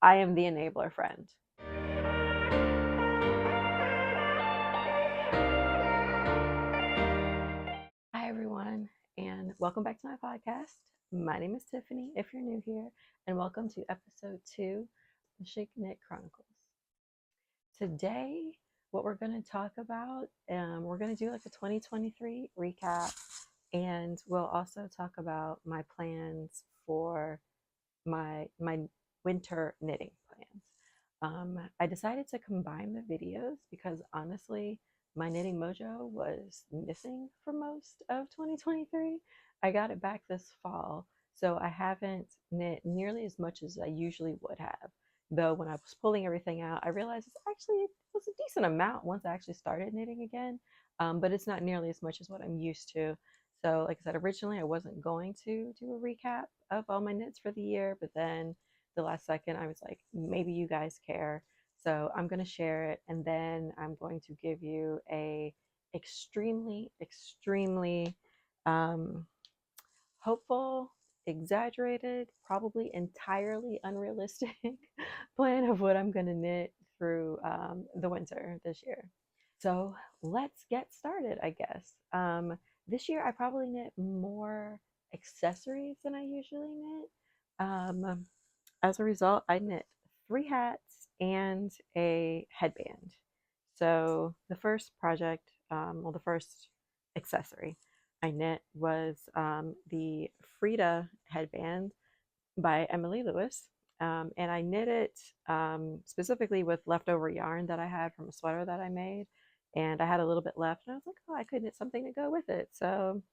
I am the enabler friend. Hi, everyone, and welcome back to my podcast. My name is Tiffany, if you're new here, and welcome to episode 2 of the ChicKnit Chronicles. Today, what we're going to talk about, we're going to do like a 2023 recap, and we'll also talk about my plans for my winter knitting plans. I decided to combine the videos because honestly, my knitting mojo was missing for most of 2023. I got it back this fall, so I haven't knit nearly as much as I usually would have. Though when I was pulling everything out, I realized it was a decent amount once I actually started knitting again, but it's not nearly as much as what I'm used to. So, like I said, originally I wasn't going to do a recap of all my knits for the year, but then the last second I was like, maybe you guys care. So I'm going to share it, and then I'm going to give you a extremely, extremely hopeful, exaggerated, probably entirely unrealistic plan of what I'm going to knit through the winter this year. So let's get started, I guess. This year I probably knit more accessories than I usually knit. As a result, I knit 3 hats and a headband. So the first project, the first accessory I knit was the Freida Headband by Emily Lewis. And I knit it specifically with leftover yarn that I had from a sweater that I made. And I had a little bit left, and I was like, oh, I could knit something to go with it. So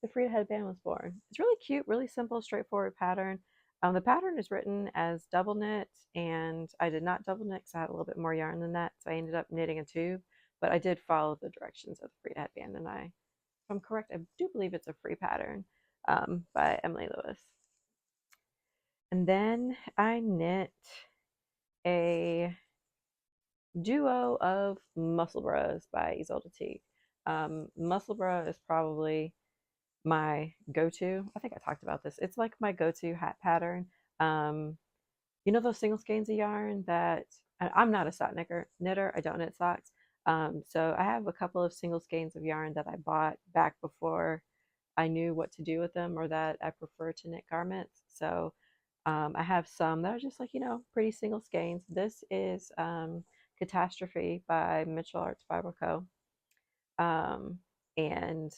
the Freida Headband was born. It's really cute, really simple, straightforward pattern. The pattern is written as double knit, and I did not double knit because I had a little bit more yarn than that, so I ended up knitting a tube. But I did follow the directions of the Freida Headband, and if I'm correct, I do believe it's a free pattern by Emily Lewis. And then I knit a duo of Musselbrugh by Isolde Teague. Musselbrugh is probably my go-to. I think I talked about this. It's like my go-to hat pattern. You know those single skeins of yarn that I'm not a sock knitter. I don't knit socks. So I have a couple of single skeins of yarn that I bought back before I knew what to do with them, or that I prefer to knit garments. So I have some that are just like, pretty single skeins. This is Catastrophe by Mitchell Arts Fiber Co. And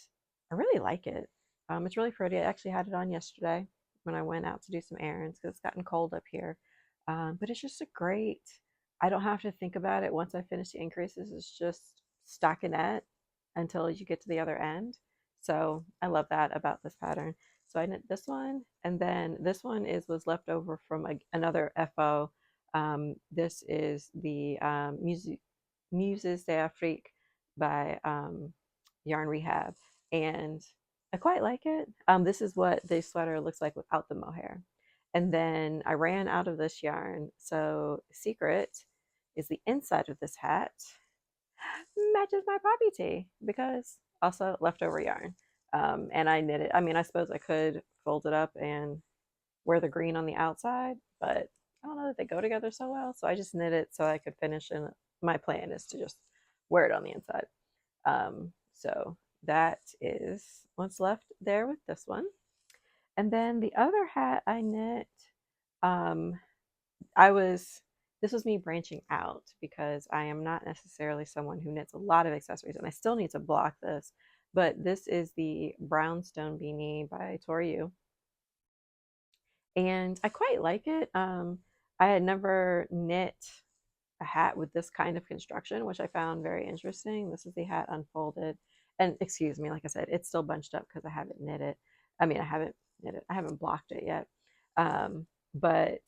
I really like it. It's really pretty. I actually had it on yesterday when I went out to do some errands because it's gotten cold up here. But it's just I don't have to think about it once I finish the increases. It's just stockinette until you get to the other end. So I love that about this pattern. So I knit this one, and then this one was left over from another FO. This is the Muses d'Afrique by Yarn Rehab, and I quite like it. This is what the sweater looks like without the mohair. And then I ran out of this yarn, so secret is the inside of this hat matches my poppy tee because also leftover yarn. And I knit it. I mean, I suppose I could fold it up and wear the green on the outside, but I don't know that they go together so well. So I just knit it so I could finish, and my plan is to just wear it on the inside. So that is what's left there with this one. And then the other hat I knit, this was me branching out because I am not necessarily someone who knits a lot of accessories, and I still need to block this. But this is the Brownstone Beanie by Toriu. And I quite like it. I had never knit a hat with this kind of construction, which I found very interesting. This is the hat unfolded. And excuse me, like I said, it's still bunched up because I haven't knit it. I mean, I haven't knit it. I haven't blocked it yet. But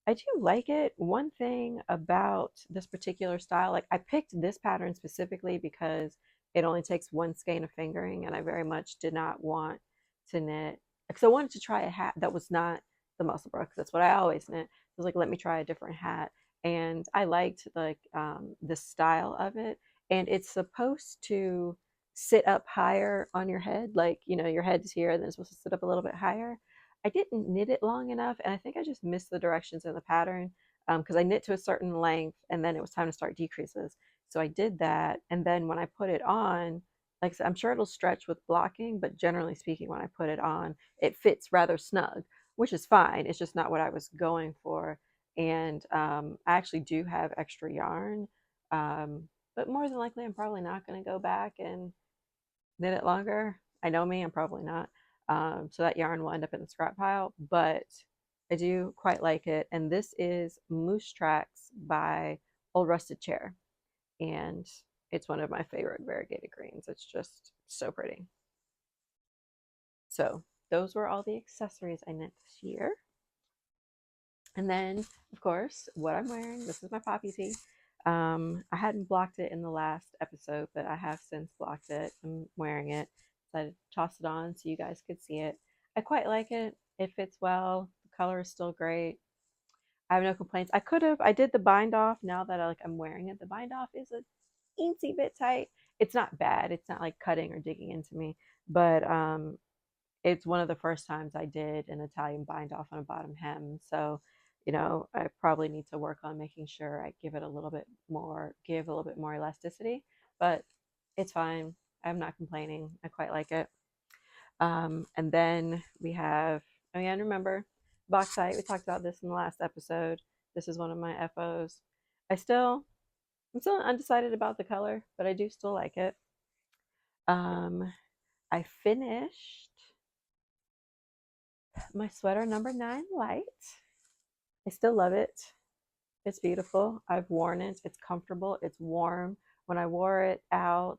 I do like it. One thing about this particular style, like I picked this pattern specifically because it only takes 1 skein of fingering, and I very much did not want to knit, because I wanted to try a hat that was not the Musselbrugh, because that's what I always knit. I was like, let me try a different hat. And I liked like the style of it, and it's supposed to sit up higher on your head, like your head is here and then it's supposed to sit up a little bit higher. I didn't knit it long enough, and I think I just missed the directions in the pattern. because I knit to a certain length and then it was time to start decreases. So I did that. And then when I put it on, like I said, I'm sure it'll stretch with blocking, but generally speaking, when I put it on, it fits rather snug, which is fine. It's just not what I was going for. And I actually do have extra yarn, but more than likely, I'm probably not going to go back and knit it longer. I know me, I'm probably not. So that yarn will end up in the scrap pile, but I do quite like it. And this is Moose Tracks by Old Rusted Chair. And it's one of my favorite variegated greens. It's just so pretty. So those were all the accessories I knit this year. And then, of course, what I'm wearing, this is my poppy tee. I hadn't blocked it in the last episode, but I have since blocked it. I'm wearing it. So I tossed it on so you guys could see it. I quite like it. It fits well. The color is still great. I have no complaints. I did the bind off. Now that I'm wearing it, the bind off is a teensy bit tight. It's not bad. It's not like cutting or digging into me, but it's one of the first times I did an Italian bind off on a bottom hem. So, I probably need to work on making sure I give a little bit more elasticity, but it's fine. I'm not complaining. I quite like it. And then we have, again, remember, bauxite. We talked about this in the last episode. This is one of my FOs. I'm still undecided about the color, but I do still like it. I finished my sweater number 9 light. I still love it. It's beautiful. I've worn it. It's comfortable. It's warm. When I wore it out,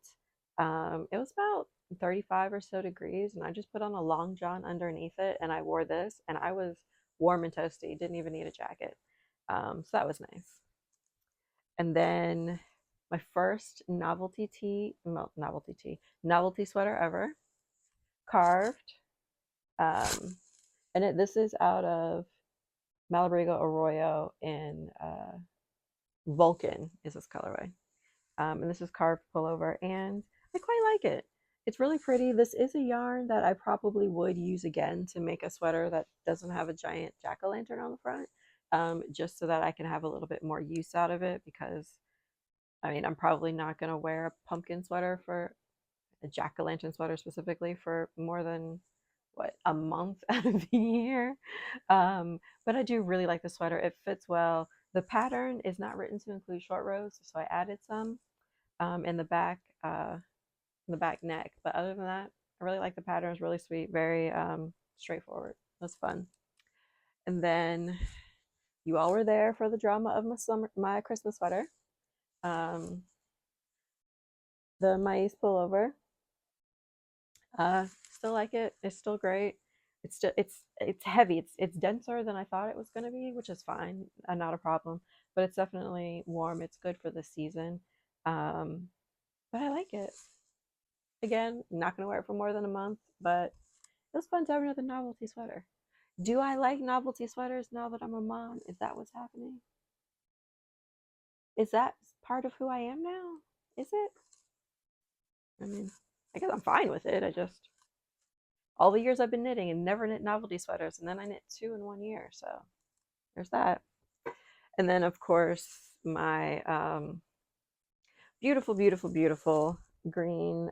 it was about 35 or so degrees, and I just put on a long john underneath it, and I wore this, and I was warm and toasty. Didn't even need a jacket. So that was nice. And then my first novelty sweater ever, carved. And this is out of Musselbrugh Arroyo in Vulcan is this colorway. And this is carved pullover, and I quite like it. It's really pretty. This is a yarn that I probably would use again to make a sweater that doesn't have a giant jack-o'-lantern on the front, just so that I can have a little bit more use out of it, because I'm probably not going to wear a pumpkin sweater, for a jack-o'-lantern sweater specifically, for more than a month out of the year. But I do really like the sweater. It fits well. The pattern is not written to include short rows, so I added some in the back neck. But other than that, I really like the pattern. It's really sweet, very straightforward. It was fun. And then you all were there for the drama of my Christmas sweater. The maize pullover. Still like it. It's still great. It's heavy. It's denser than I thought it was going to be, which is fine, not a problem. But it's definitely warm. It's good for the season. But I like it. Again, not going to wear it for more than a month, but it was fun to have another novelty sweater. Do I like novelty sweaters now that I'm a mom? Is that what's happening? Is that part of who I am now? Is it? I guess I'm fine with it. All the years I've been knitting and never knit novelty sweaters, and then I knit 2 in 1 year, so there's that. And then, of course, my beautiful, beautiful, beautiful green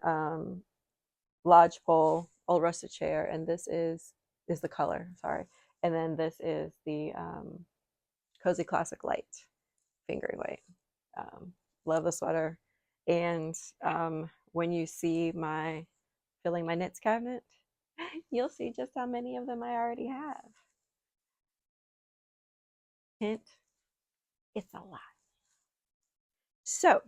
lodgepole Old Rusted Chair, and this is the color, sorry. And then this is the Cozy Classic Light fingering weight. Love the sweater. And when you see my filling my knits cabinet, you'll see just how many of them I already have. Hint, it's a lot. So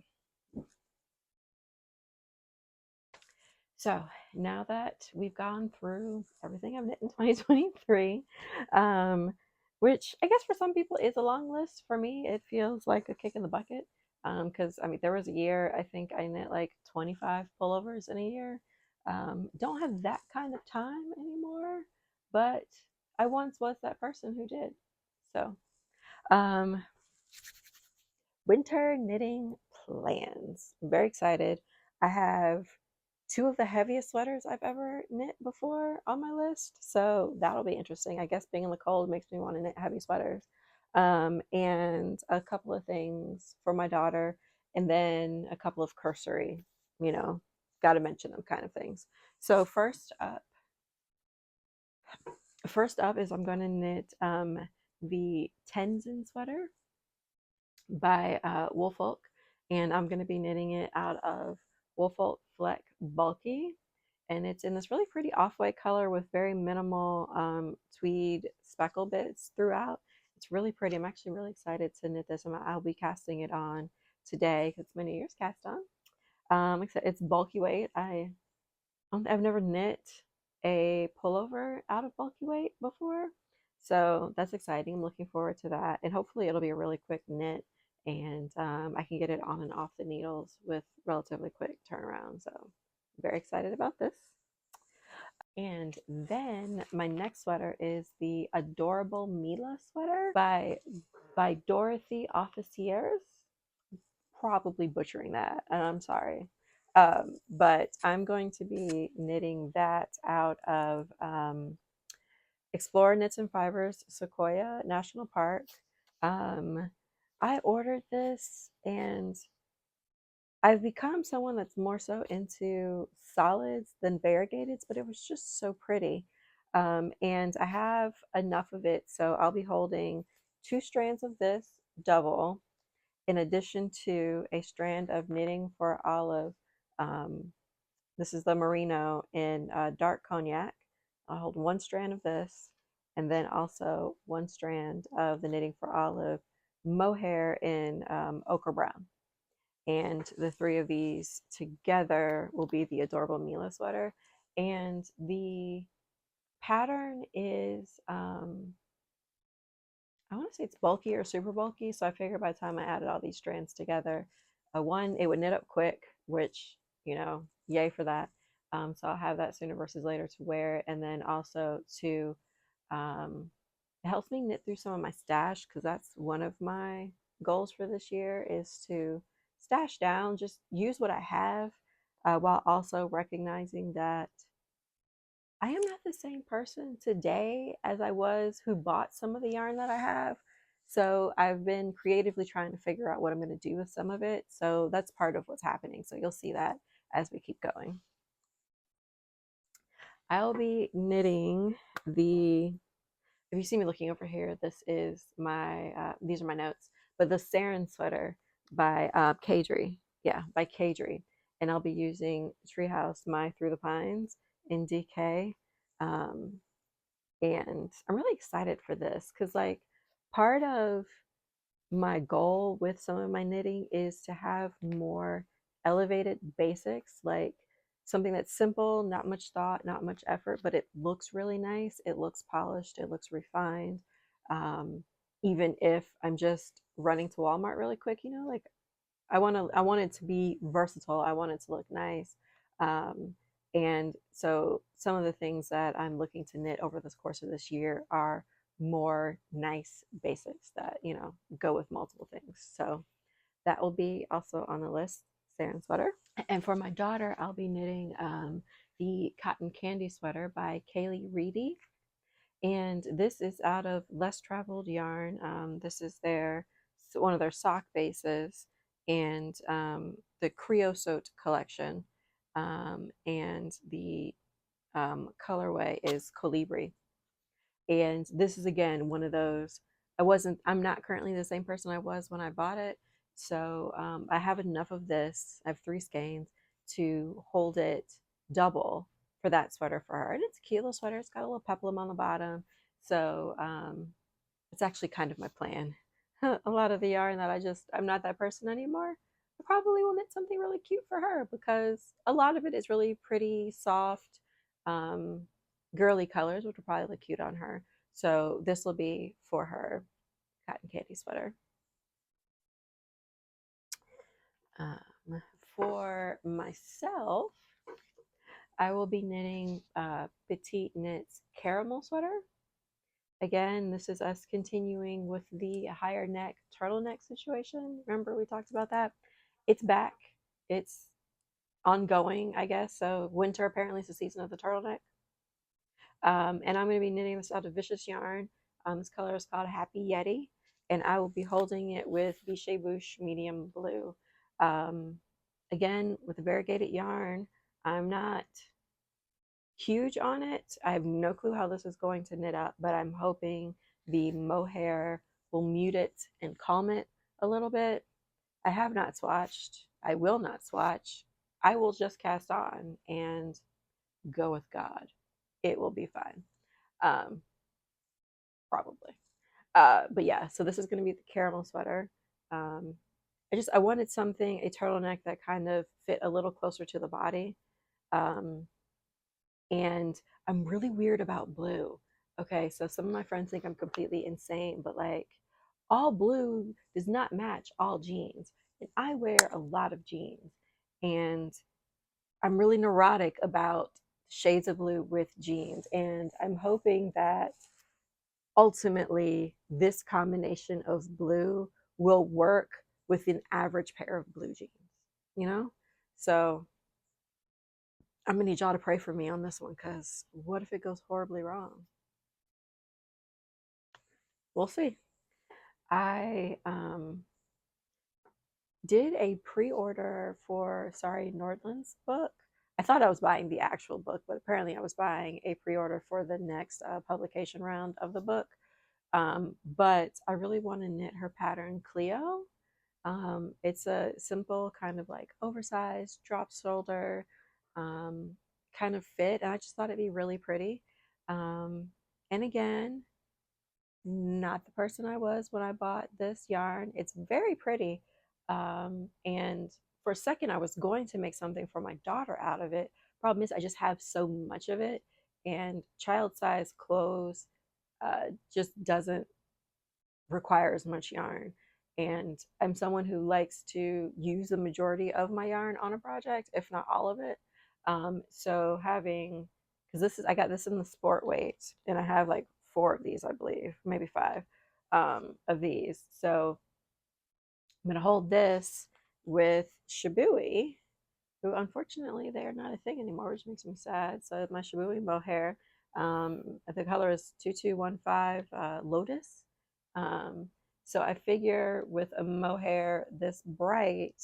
now that we've gone through everything I've knit in 2023, which I guess for some people is a long list, for me it feels like a kick in the bucket, because there was a year I think I knit like 25 pullovers in a year. Don't have that kind of time anymore, but I once was that person who did. So winter knitting plans. I'm very excited. I have 2 of the heaviest sweaters I've ever knit before on my list, so that'll be interesting. I guess being in the cold makes me want to knit heavy sweaters. and a couple of things for my daughter, and then a couple of cursory, you know, got to mention them kind of things. So first up is I'm going to knit the Tenzen Sweater by Woolfolk, and I'm going to be knitting it out of Woolfolk Fleck Bulky, and it's in this really pretty off-white color with very minimal tweed speckle bits throughout. It's really pretty. I'm actually really excited to knit this. I'll be casting it on today because it's my New Year's cast on. Except it's bulky weight. I've never knit a pullover out of bulky weight before, so that's exciting. I'm looking forward to that, and hopefully it'll be a really quick knit, and I can get it on and off the needles with relatively quick turnaround. So I'm very excited about this. And then my next sweater is the adorable Mila Sweater by Dorothy Officiers. Probably butchering that, and I'm sorry. But I'm going to be knitting that out of Explore Knits and Fibers Sequoia National Park. I ordered this, and I've become someone that's more so into solids than variegateds, but it was just so pretty. And I have enough of it, so I'll be holding 2 strands of this double in addition to a strand of knitting for Olive. This is the merino in dark cognac. I'll hold 1 strand of this, and then also 1 strand of the knitting for Olive mohair in ochre brown. And the 3 of these together will be the adorable Mila Sweater. And the pattern is I want to say it's bulky or super bulky, so I figured by the time I added all these strands together, one, it would knit up quick, which, you know, yay for that. So I'll have that sooner versus later to wear. And then also to, it helps me knit through some of my stash, because that's one of my goals for this year, is to stash down, just use what I have, while also recognizing that I am not the same person today as I was who bought some of the yarn that I have. So I've been creatively trying to figure out what I'm going to do with some of it. So that's part of what's happening. So you'll see that as we keep going. I'll be knitting if you see me looking over here, this is these are my notes, but the Serein Sweater by caidree. Yeah, by caidree. And I'll be using Treehouse My Through the Pines in DK. And I'm really excited for this because, like, part of my goal with some of my knitting is to have more elevated basics, like something that's simple, not much thought, not much effort, but it looks really nice. It looks polished. It looks refined. Even if I'm just running to Walmart really quick, you know, like I want it to be versatile. I want it to look nice. And so some of the things that I'm looking to knit over this course of this year are more nice basics that, you know, go with multiple things. So that will be also on the list, Serein Sweater. And for my daughter, I'll be knitting the Cotton Candy Sweater by Kaylee Reedy. And this is out of Less Traveled Yarn. This is one of their sock bases, and the Creosote collection. And the colorway is Colibri. And this is, again, one of those, I'm not currently the same person I was when I bought it. So I have enough of this. I have 3 skeins to hold it double for that sweater for her. And it's a cute little sweater. It's got a little peplum on the bottom. So it's actually kind of my plan. A lot of the yarn that I'm not that person anymore. I probably will knit something really cute for her because a lot of it is really pretty, soft, girly colors, which will probably look cute on her. So this will be for her cotton candy sweater. For myself, I will be knitting petitknit's Caramel Sweater. Again, this is us continuing with the higher neck turtleneck situation. Remember we talked about that? It's back. It's ongoing, I guess. So winter apparently is the season of the turtleneck. And I'm going to be knitting this out of Vicious Yarn. This color is called Happy Yeti. and I will be holding it with Vichy Bouche medium blue. Um, Again, with the variegated yarn, I'm not huge on it. I have no clue how this is going to knit up, but I'm hoping the mohair will mute it and calm it a little bit. I have not swatched. I will not swatch. I will just cast on and go with God. It will be fine. Um, Probably. But yeah, so this is going to be the caramel sweater. Um, I wanted something, a turtleneck that kind of fit a little closer to the body. Um, and I'm really weird about blue. Okay, so some of my friends think I'm completely insane, but like all blue does not match all jeans. And I wear a lot of jeans, and I'm really neurotic about shades of blue with jeans. And I'm hoping that ultimately this combination of blue will work with an average pair of blue jeans, you know? So I'm gonna need y'all to pray for me on this one, because what if it goes horribly wrong? We'll see. I did a pre-order for Sari Nordland's book. I thought I was buying the actual book, but apparently I was buying a pre-order for the next publication round of the book. But I really want to knit her pattern Kleio. It's a simple kind of like oversized drop shoulder um, kind of fit, and I just thought it'd be really pretty. Um, and again, not the person I was when I bought this yarn. It's very pretty. And for a second, I was going to make something for my daughter out of it. Problem is, I just have so much of it, and child size clothes just doesn't require as much yarn. And I'm someone who likes to use the majority of my yarn on a project, if not all of it. So having, because I got this in the sport weight, and I have like 4 of these, I believe, maybe 5 of these. So I'm gonna hold this with Shibui, who unfortunately they are not a thing anymore, which makes me sad. So my Shibui mohair, the color is 2215 Lotus. Um, so I figure with a mohair this bright,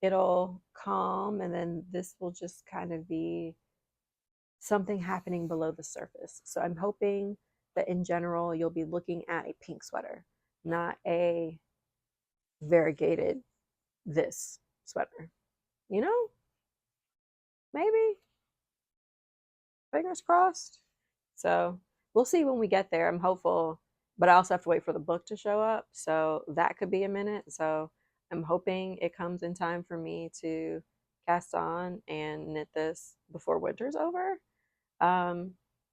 it'll calm, and then this will just kind of be something happening below the surface. So I'm hoping that in general you'll be looking at a pink sweater, not a variegated this sweater. You know, maybe, fingers crossed. So we'll see when we get there. I'm hopeful, but I also have to wait for the book to show up. So that could be a minute. So I'm hoping it comes in time for me to cast on and knit this before winter's over. Um,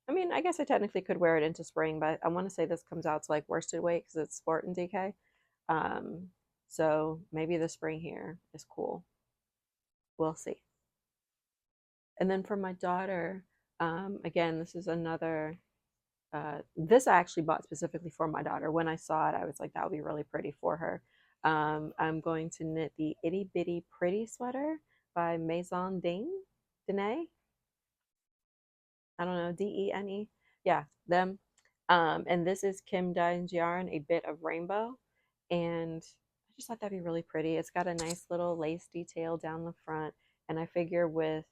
I mean, I guess I technically could wear it into spring, but I want to say this comes out to like worsted weight because it's sport and DK. Um, so maybe the spring here is cool. We'll see. And then for my daughter, again, this is another. This I actually bought specifically for my daughter. When I saw it, I was like, that would be really pretty for her. I'm going to knit the Itty Bitty Pretty Sweater by Maison Dene. I don't know, Dene. Yeah, them. And this is Kim Dine's yarn, a bit of rainbow. And I just thought that'd be really pretty. It's got a nice little lace detail down the front. And I figure with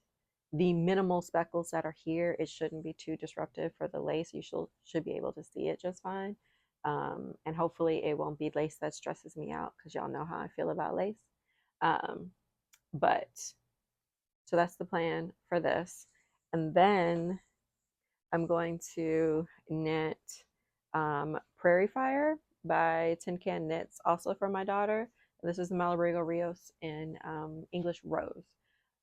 the minimal speckles that are here, it shouldn't be too disruptive for the lace. You should be able to see it just fine. And hopefully it won't be lace that stresses me out, because y'all know how I feel about lace. But so that's the plan for this. And then I'm going to knit Prairie Fire by Tin Can Knits, also for my daughter. This is the Musselbrugh Rios in English Rose.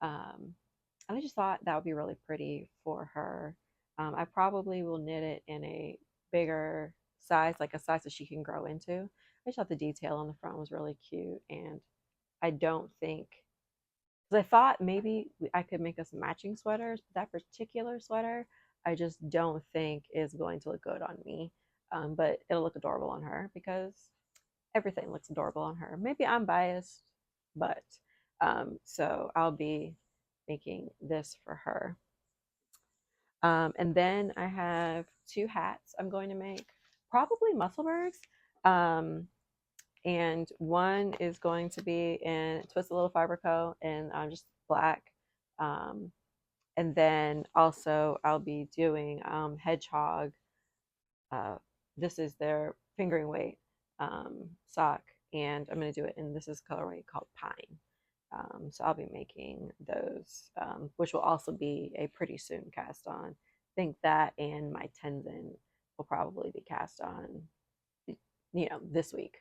And I just thought that would be really pretty for her. I probably will knit it in a bigger size, like a size that she can grow into. I just thought the detail on the front was really cute, and I don't think, because I thought maybe I could make us matching sweaters, but that particular sweater I just don't think is going to look good on me. But it'll look adorable on her, because everything looks adorable on her. Maybe I'm biased, but so I'll be making this for her. And then I have 2 hats I'm going to make, probably Musselburghs. And one is going to be in Twist a Little Fiber Co. and just black. Um, and then also I'll be doing Hedgehog. Uh, this is their fingering weight sock, and I'm going to do it in this is colorway called Pine. So I'll be making those, which will also be a pretty soon cast on. I think that and my Tenzen will probably be cast on, this week.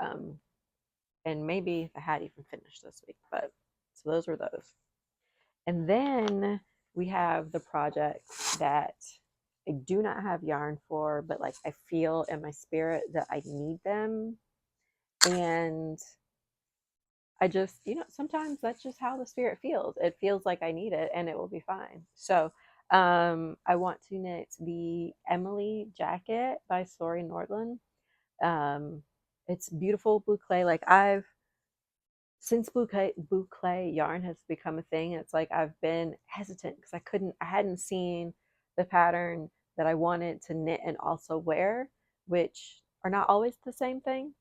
Um, and maybe the hat even finished this week. But so those were those. And then we have the projects that I do not have yarn for, but like I feel in my spirit that I need them. And I just, sometimes that's just how the spirit feels. It feels like I need it and it will be fine. So I want to knit the Emily jacket by Sori Nordland. It's beautiful blue clay. Like since blue clay yarn has become a thing, it's like I've been hesitant because I hadn't seen the pattern that I wanted to knit and also wear, which are not always the same thing.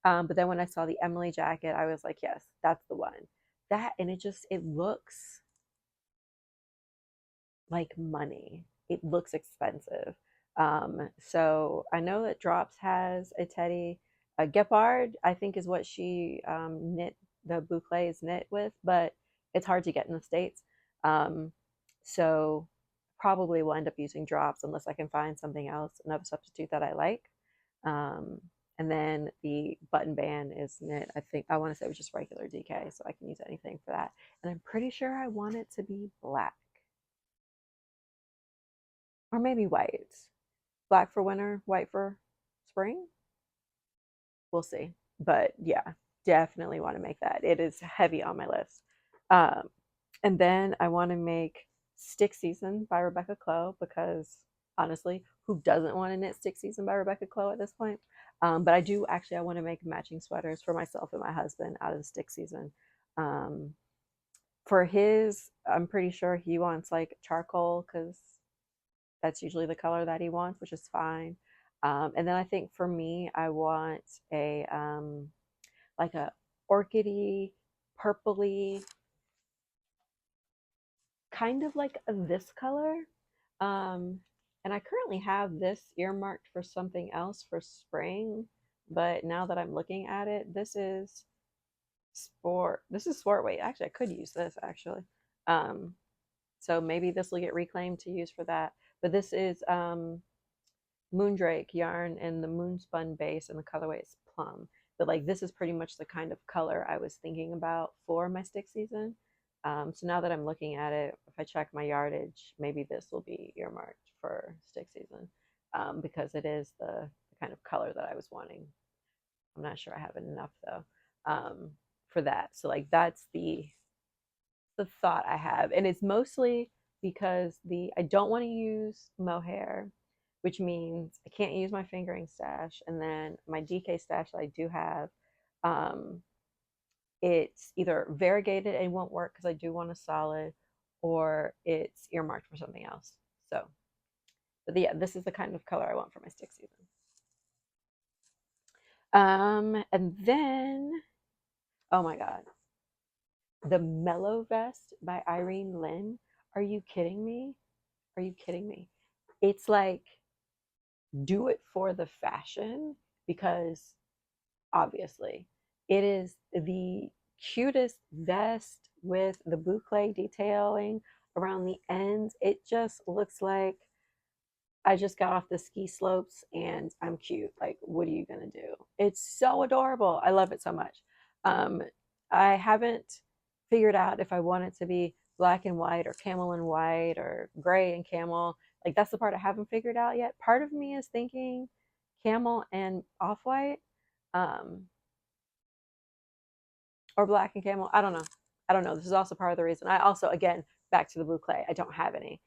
But then when I saw the Emily jacket, I was like, yes, that's the one. That, and it looks like money. It looks expensive. So I know that Drops has a teddy. Gepard, I think, is what she knit the boucle is knit with, but it's hard to get in the States. So probably will end up using Drops unless I can find something else, another substitute that I like. And then the button band is knit. I think I want to say it was just regular DK, so I can use anything for that. And I'm pretty sure I want it to be black. Or maybe white. Black for winter, white for spring. We'll see. But yeah, definitely want to make that. It is heavy on my list. Um, and then I want to make Stick Season by Rebecca Kleio because honestly, who doesn't want to knit Stick Season by Rebecca Kleio at this point? But I do actually, I want to make matching sweaters for myself and my husband out of the Stick Season. For his, I'm pretty sure he wants like charcoal because that's usually the color that he wants, which is fine. And then I think for me, I want a like a orchidy, purpley, kind of like this color. And I currently have this earmarked for something else for spring, but now that I'm looking at it, this is sport. This is sport weight. Actually, I could use this actually. Um, so maybe this will get reclaimed to use for that. But this is Moondrake yarn and the Moonspun base, and the colorway is plum. But like this is pretty much the kind of color I was thinking about for my Stick Season. So now that I'm looking at it, if I check my yardage, maybe this will be earmarked for Stick Season because it is the kind of color that I was wanting. I'm not sure I have enough though for that. So like that's the thought I have, and it's mostly because I don't want to use mohair, which means I can't use my fingering stash, and then my DK stash that I do have, it's either variegated and won't work because I do want a solid, or it's earmarked for something else. So, but yeah, this is the kind of color I want for my Stick Season. And then, oh my God, the Mellow Vest by Irene Lynn. Are you kidding me? Are you kidding me? It's like, do it for the fashion because obviously it is the cutest vest with the boucle detailing around the ends. It just looks like I just got off the ski slopes and I'm cute. Like, what are you going to do? It's so adorable. I love it so much. Um, I haven't figured out if I want it to be black and white or camel and white or gray and camel. Like, that's the part I haven't figured out yet. Part of me is thinking camel and off white or black and camel. I don't know. I don't know. This is also part of the reason. I also, again, back to the blue clay, I don't have any.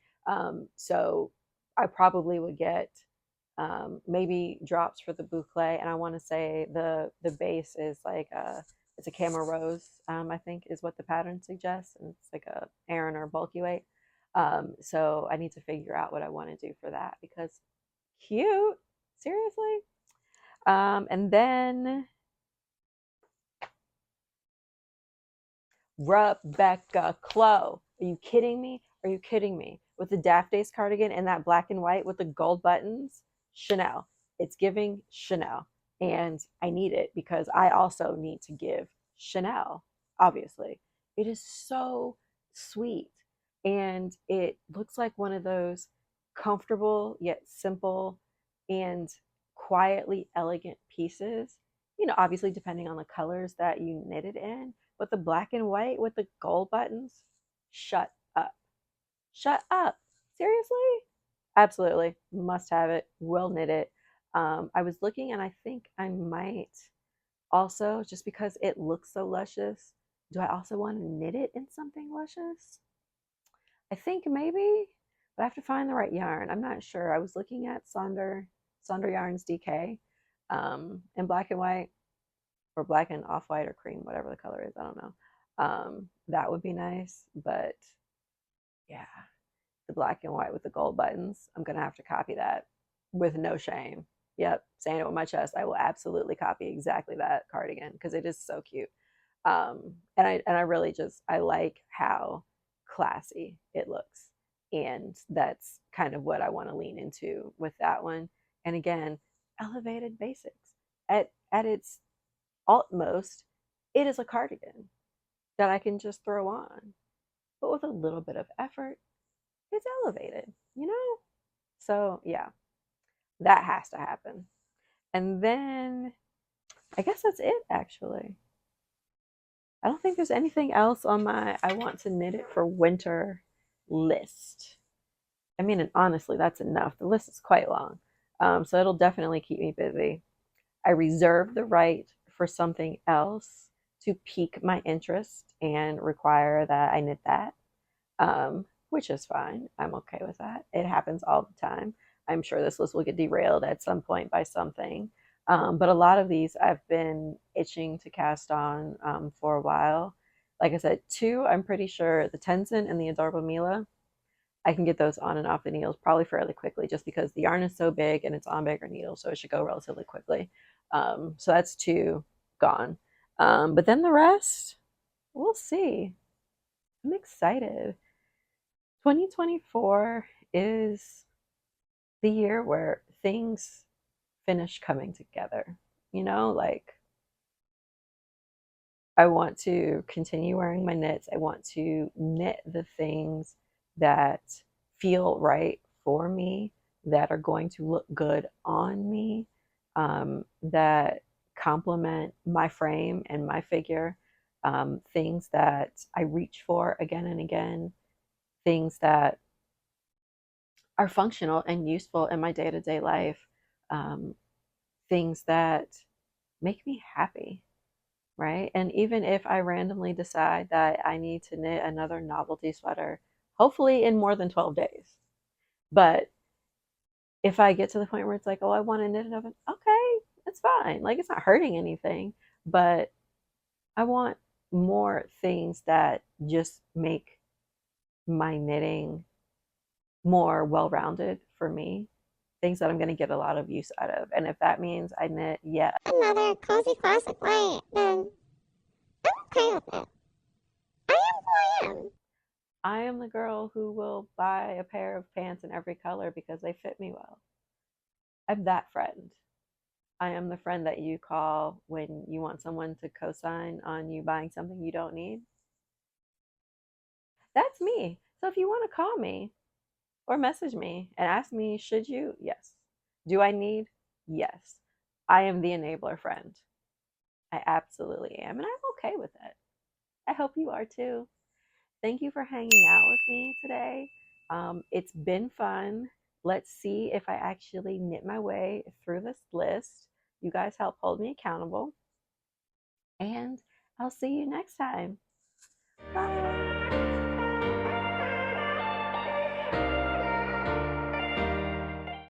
So I probably would get maybe Drops for the boucle, and I want to say the base is like it's a camel rose. I think is what the pattern suggests, and it's like a Aran or bulky weight. So I need to figure out what I want to do for that because cute, seriously. And then Rebecca Clo. Are you kidding me? Are you kidding me? With the Daft Days cardigan and that black and white with the gold buttons, Chanel. It's giving Chanel. And I need it because I also need to give Chanel, obviously. It is so sweet. And it looks like one of those comfortable yet simple and quietly elegant pieces. You know, obviously, depending on the colors that you knit it in, but the black and white with the gold buttons, shut up. Shut up. Seriously? Absolutely. Must have it. Will knit it. I was looking and I think I might also, just because it looks so luscious, do I also want to knit it in something luscious? I think maybe, but I have to find the right yarn. I'm not sure. I was looking at Sonder Yarns DK in black and white, or black and off-white or cream, whatever the color is. I don't know. That would be nice, but yeah, the black and white with the gold buttons, I'm gonna have to copy that with no shame. Yep, saying it with my chest. I will absolutely copy exactly that cardigan because it is so cute. And I really just I like how classy it looks, and that's kind of what I want to lean into with that one. And again, elevated basics at its utmost, it is a cardigan that I can just throw on, but with a little bit of effort, it's elevated, you know? So, yeah, that has to happen. And then I guess that's it, actually. I don't think there's anything else on my I want to knit it for winter list. I mean, and honestly, that's enough. The list is quite long. So it'll definitely keep me busy. I reserve the right for something else to pique my interest and require that I knit that, which is fine. I'm okay with that. It happens all the time. I'm sure this list will get derailed at some point by something. But a lot of these I've been itching to cast on for a while. Like I said, two, I'm pretty sure the Tenzen and the Adorable Mila, I can get those on and off the needles probably fairly quickly just because the yarn is so big and it's on bigger needles, so it should go relatively quickly. So that's two gone. But then the rest, we'll see. I'm excited. 2024 is the year where things finish coming together. You know, like I want to continue wearing my knits. I want to knit the things that feel right for me, that are going to look good on me, that complement my frame and my figure, things that I reach for again and again, things that are functional and useful in my day to day life, um, things that make me happy, right? And even if I randomly decide that I need to knit another novelty sweater, hopefully in more than 12 days, but if I get to the point where it's like, oh, I want to knit another, okay, it's fine. Like it's not hurting anything, but I want more things that just make my knitting more well-rounded for me, things that I'm going to get a lot of use out of. And if that means I knit yet another cozy classic way, then I'm okay with it. I am who I am. I am the girl who will buy a pair of pants in every color because they fit me well. I'm that friend. I am the friend that you call when you want someone to co-sign on you buying something you don't need. That's me. So if you want to call me or message me and ask me, should you? Yes. Do I need? Yes. I am the enabler friend. I absolutely am. And I'm okay with it. I hope you are too. Thank you for hanging out with me today. It's been fun. Let's see if I actually knit my way through this list. You guys help hold me accountable. And I'll see you next time. Bye.